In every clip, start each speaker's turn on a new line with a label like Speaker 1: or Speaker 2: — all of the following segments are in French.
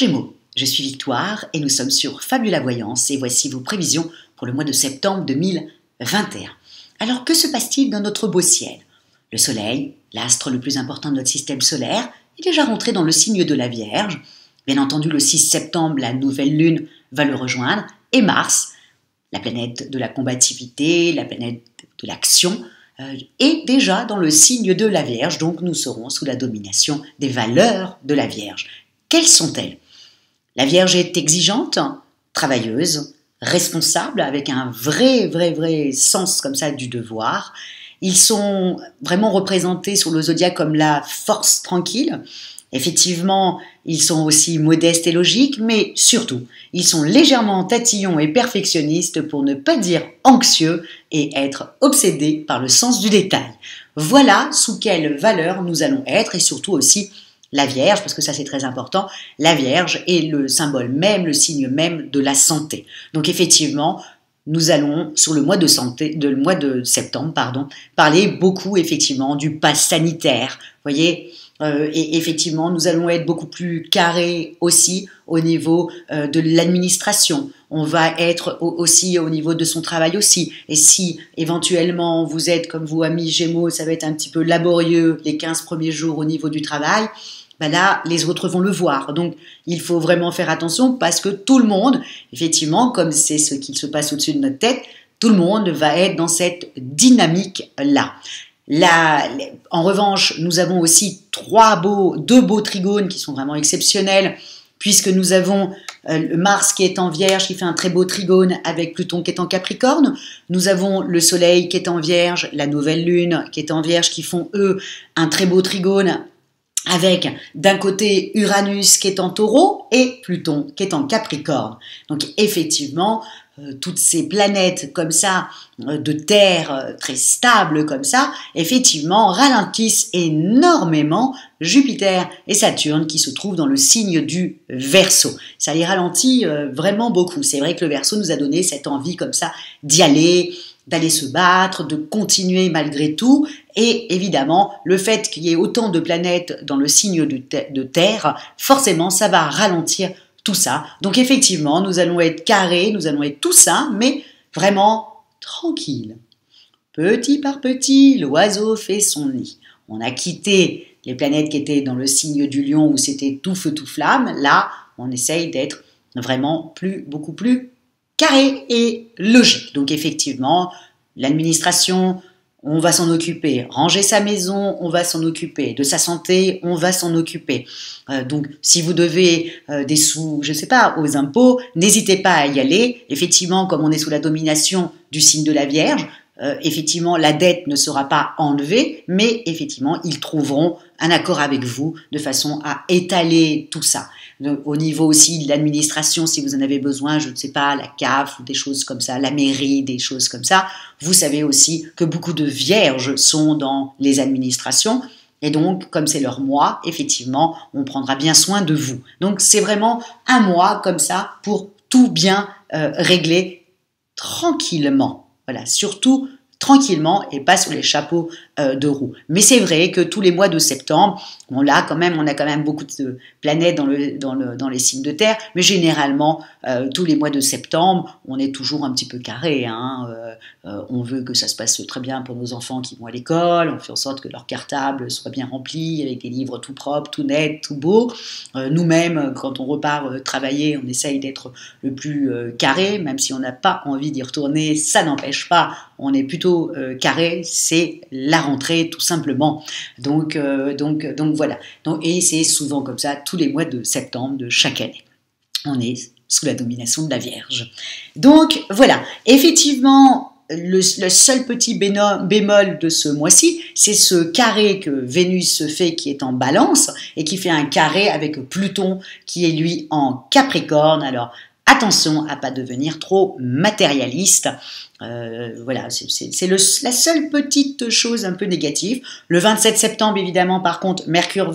Speaker 1: Gémeaux, je suis Victoire et nous sommes sur Fabula Voyance et voici vos prévisions pour le mois de septembre 2021. Alors que se passe-t-il dans notre beau ciel? Le Soleil, l'astre le plus important de notre système solaire, est déjà rentré dans le signe de la Vierge. Bien entendu, le 6 septembre, la nouvelle lune va le rejoindre et Mars, la planète de la combativité, la planète de l'action, est déjà dans le signe de la Vierge, donc nous serons sous la domination des valeurs de la Vierge. Quelles sont-elles? La Vierge est exigeante, travailleuse, responsable, avec un vrai sens comme ça du devoir. Ils sont vraiment représentés sur le zodiaque comme la force tranquille. Effectivement, ils sont aussi modestes et logiques, mais surtout, ils sont légèrement tatillons et perfectionnistes pour ne pas dire anxieux et être obsédés par le sens du détail. Voilà sous quelle valeur nous allons être et surtout aussi la Vierge, parce que ça c'est très important, la Vierge est le symbole même, le signe même de la santé. Donc effectivement, nous allons, sur le mois de septembre, parler beaucoup effectivement du pass sanitaire. Vous voyez, et effectivement, nous allons être beaucoup plus carrés aussi au niveau de l'administration. On va être aussi au niveau de son travail aussi. Et si éventuellement vous êtes comme vous, amis Gémeaux, ça va être un petit peu laborieux les 15 premiers jours au niveau du travail, ben là, les autres vont le voir. Donc, il faut vraiment faire attention parce que tout le monde, effectivement, comme c'est ce qui se passe au-dessus de notre tête, tout le monde va être dans cette dynamique-là. En revanche, nous avons aussi deux beaux trigones qui sont vraiment exceptionnels, puisque nous avons Mars qui est en Vierge, qui fait un très beau trigone avec Pluton qui est en Capricorne. Nous avons le Soleil qui est en Vierge, la nouvelle Lune qui est en Vierge, qui font eux un très beau trigone avec d'un côté Uranus qui est en Taureau et Pluton qui est en Capricorne. Donc effectivement, toutes ces planètes comme ça, de terre très stables comme ça, effectivement ralentissent énormément Jupiter et Saturne qui se trouvent dans le signe du Verseau. Ça les ralentit vraiment beaucoup. C'est vrai que le Verseau nous a donné cette envie comme ça d'y aller, d'aller se battre, de continuer malgré tout. Et évidemment, le fait qu'il y ait autant de planètes dans le signe de Terre, forcément, ça va ralentir tout ça. Donc effectivement, nous allons être carrés, nous allons être tout ça, mais vraiment tranquille. Petit par petit, l'oiseau fait son nid. On a quitté les planètes qui étaient dans le signe du Lion où c'était tout feu, tout flamme. Là, on essaye d'être vraiment beaucoup plus carré et logique. Donc effectivement, l'administration, on va s'en occuper. Ranger sa maison, on va s'en occuper. De sa santé, on va s'en occuper. Donc si vous devez des sous, je ne sais pas, aux impôts, n'hésitez pas à y aller. Effectivement, comme on est sous la domination du signe de la Vierge, effectivement, la dette ne sera pas enlevée, mais effectivement, ils trouveront un accord avec vous de façon à étaler tout ça. Au niveau aussi de l'administration, si vous en avez besoin, je ne sais pas, la CAF ou des choses comme ça, la mairie, des choses comme ça, vous savez aussi que beaucoup de vierges sont dans les administrations. Et donc, comme c'est leur mois, effectivement, on prendra bien soin de vous. Donc, c'est vraiment un mois comme ça pour tout bien régler tranquillement. Voilà, surtout tranquillement et pas sous les chapeaux de roue. Mais c'est vrai que tous les mois de septembre, on a quand même beaucoup de planètes dans les signes de terre, mais généralement, tous les mois de septembre, on est toujours un petit peu carré. On veut que ça se passe très bien pour nos enfants qui vont à l'école, on fait en sorte que leur cartable soit bien rempli, avec des livres tout propres, tout nets, tout beaux. Nous-mêmes, quand on repart travailler, on essaye d'être le plus carré, même si on n'a pas envie d'y retourner, ça n'empêche pas, on est plutôt carré, c'est la rentrée tout simplement. Donc voilà. Et c'est souvent comme ça tous les mois de septembre de chaque année. On est sous la domination de la Vierge. Donc voilà, effectivement, le seul petit bémol de ce mois-ci, c'est ce carré que Vénus se fait qui est en Balance et qui fait un carré avec Pluton qui est lui en Capricorne. Alors attention à ne pas devenir trop matérialiste. Voilà, c'est la seule petite chose un peu négative. Le 27 septembre, évidemment, par contre, Mercure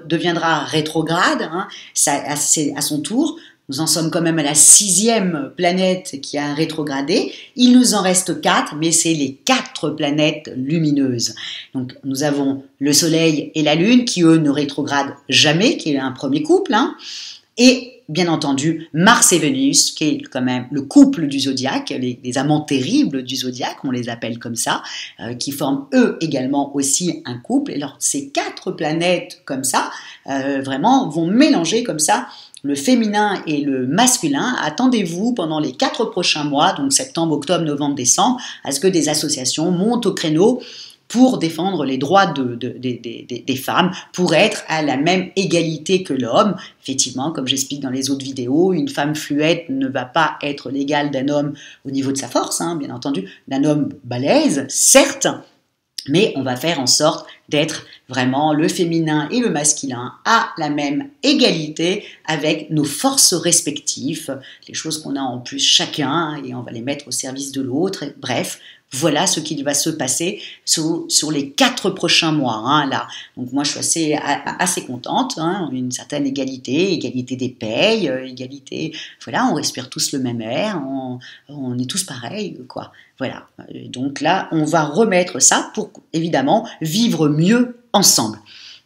Speaker 1: deviendra rétrograde, c'est à son tour. Nous en sommes quand même à la 6e planète qui a rétrogradé. Il nous en reste 4, mais c'est les 4 planètes lumineuses. Donc nous avons le Soleil et la Lune qui, eux, ne rétrogradent jamais, qui est un premier couple. Et bien entendu, Mars et Vénus, qui est quand même le couple du zodiaque, les amants terribles du zodiaque, on les appelle comme ça, qui forment eux également aussi un couple. Et alors ces 4 planètes comme ça, vraiment vont mélanger comme ça le féminin et le masculin. Attendez-vous pendant les 4 prochains mois, donc septembre, octobre, novembre, décembre, à ce que des associations montent au créneau pour défendre les droits des femmes, pour être à la même égalité que l'homme. Effectivement, comme j'explique dans les autres vidéos, une femme fluette ne va pas être l'égale d'un homme au niveau de sa force, bien entendu, d'un homme balèze, certes, mais on va faire en sorte d'être vraiment le féminin et le masculin à la même égalité avec nos forces respectives, les choses qu'on a en plus chacun, et on va les mettre au service de l'autre. Bref, voilà ce qui va se passer sur les 4 prochains mois. Là. Donc moi, je suis assez contente. Une certaine égalité des payes, égalité. Voilà, on respire tous le même air, on est tous pareils, quoi. Voilà. Donc là, on va remettre ça pour évidemment vivre mieux ensemble.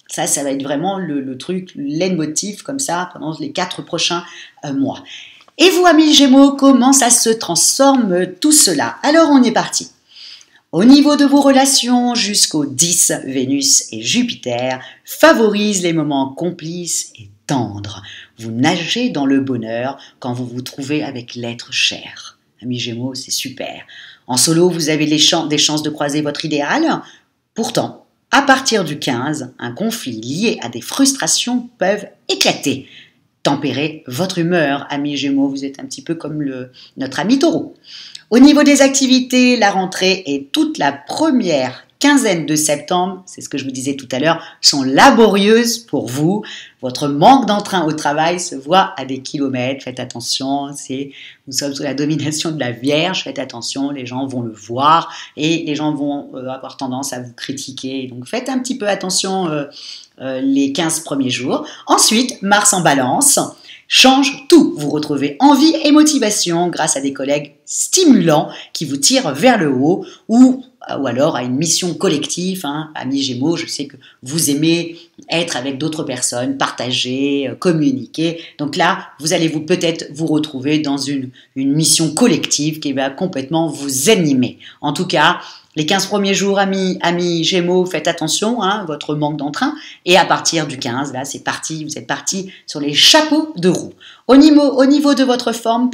Speaker 1: Ça va être vraiment le truc, leitmotiv comme ça pendant les 4 prochains mois. Et vous, amis Gémeaux, comment ça se transforme tout cela? Alors, on est parti. Au niveau de vos relations, jusqu'au 10, Vénus et Jupiter favorisent les moments complices et tendres. Vous nagez dans le bonheur quand vous vous trouvez avec l'être cher. Amis Gémeaux, c'est super. En solo, vous avez des chances de croiser votre idéal. Pourtant, à partir du 15, un conflit lié à des frustrations peuvent éclater. Tempérez votre humeur, amis Gémeaux, vous êtes un petit peu comme notre ami Taureau. Au niveau des activités, la rentrée et toute la première quinzaine de septembre, c'est ce que je vous disais tout à l'heure, sont laborieuses pour vous. Votre manque d'entrain au travail se voit à des kilomètres. Faites attention, nous sommes sous la domination de la Vierge. Faites attention, les gens vont le voir et les gens vont avoir tendance à vous critiquer. Donc faites un petit peu attention les 15 premiers jours. Ensuite, Mars en Balance change tout. Vous retrouvez envie et motivation grâce à des collègues stimulants qui vous tirent vers le haut ou alors à une mission collective. Amis Gémeaux, je sais que vous aimez être avec d'autres personnes, partager, communiquer. Donc là, vous allez peut-être vous retrouver dans une mission collective qui va complètement vous animer. En tout cas, les 15 premiers jours, amis Gémeaux, faites attention, votre manque d'entrain. Et à partir du 15, là, c'est parti, vous êtes parti sur les chapeaux de roue. Au niveau de votre forme,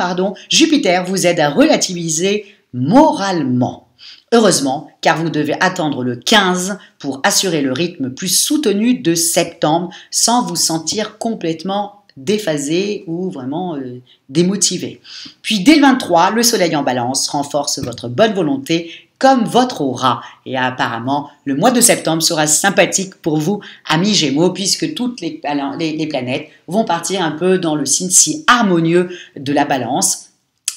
Speaker 1: Jupiter vous aide à relativiser moralement. Heureusement, car vous devez attendre le 15 pour assurer le rythme plus soutenu de septembre sans vous sentir complètement déphasé ou vraiment démotivé. Puis dès le 23, le soleil en Balance renforce votre bonne volonté comme votre aura. Et apparemment, le mois de septembre sera sympathique pour vous, amis Gémeaux, puisque toutes les planètes vont partir un peu dans le signe si harmonieux de la Balance,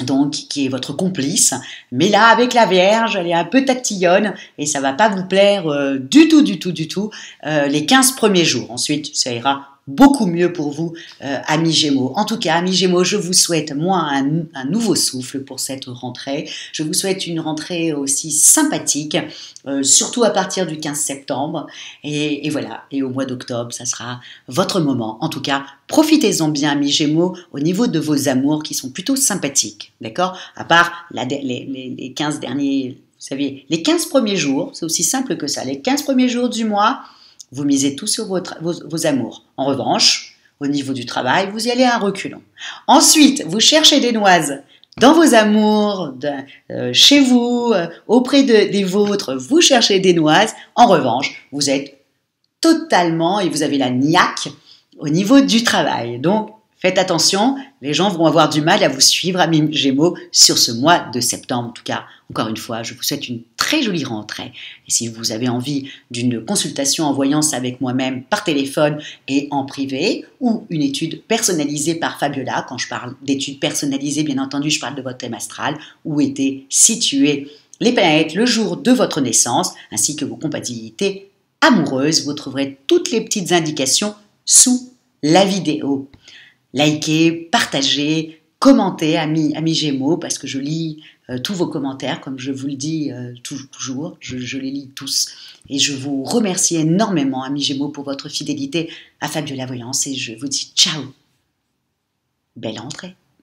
Speaker 1: donc qui est votre complice. Mais là, avec la Vierge, elle est un peu tatillonne et ça va pas vous plaire du tout les 15 premiers jours. Ensuite, ça ira beaucoup mieux pour vous, amis Gémeaux. En tout cas, amis Gémeaux, je vous souhaite, moi, un nouveau souffle pour cette rentrée. Je vous souhaite une rentrée aussi sympathique, surtout à partir du 15 septembre. Et voilà, et au mois d'octobre, ça sera votre moment. En tout cas, profitez-en bien, amis Gémeaux, au niveau de vos amours qui sont plutôt sympathiques, d'accord? À part les 15 derniers, vous savez, les 15 premiers jours, c'est aussi simple que ça. Les 15 premiers jours du mois, vous misez tout sur vos amours. En revanche, au niveau du travail, vous y allez à reculons. Ensuite, vous cherchez des noises dans vos amours, chez vous, auprès des vôtres, vous cherchez des noises. En revanche, vous êtes totalement, et vous avez la niaque au niveau du travail. Donc, faites attention, les gens vont avoir du mal à vous suivre, amis Gémeaux, sur ce mois de septembre. En tout cas, encore une fois, je vous souhaite une très jolie rentrée. Et si vous avez envie d'une consultation en voyance avec moi-même par téléphone et en privé, ou une étude personnalisée par Fabiola, quand je parle d'études personnalisées, bien entendu, je parle de votre thème astral, où étaient situées les planètes le jour de votre naissance, ainsi que vos compatibilités amoureuses, vous trouverez toutes les petites indications sous la vidéo. Likez, partagez, commentez, amis Gémeaux, parce que je lis tous vos commentaires, comme je vous le dis toujours, je les lis tous. Et je vous remercie énormément, amis Gémeaux, pour votre fidélité à Fabiola Voyance, et je vous dis ciao. Belle rentrée!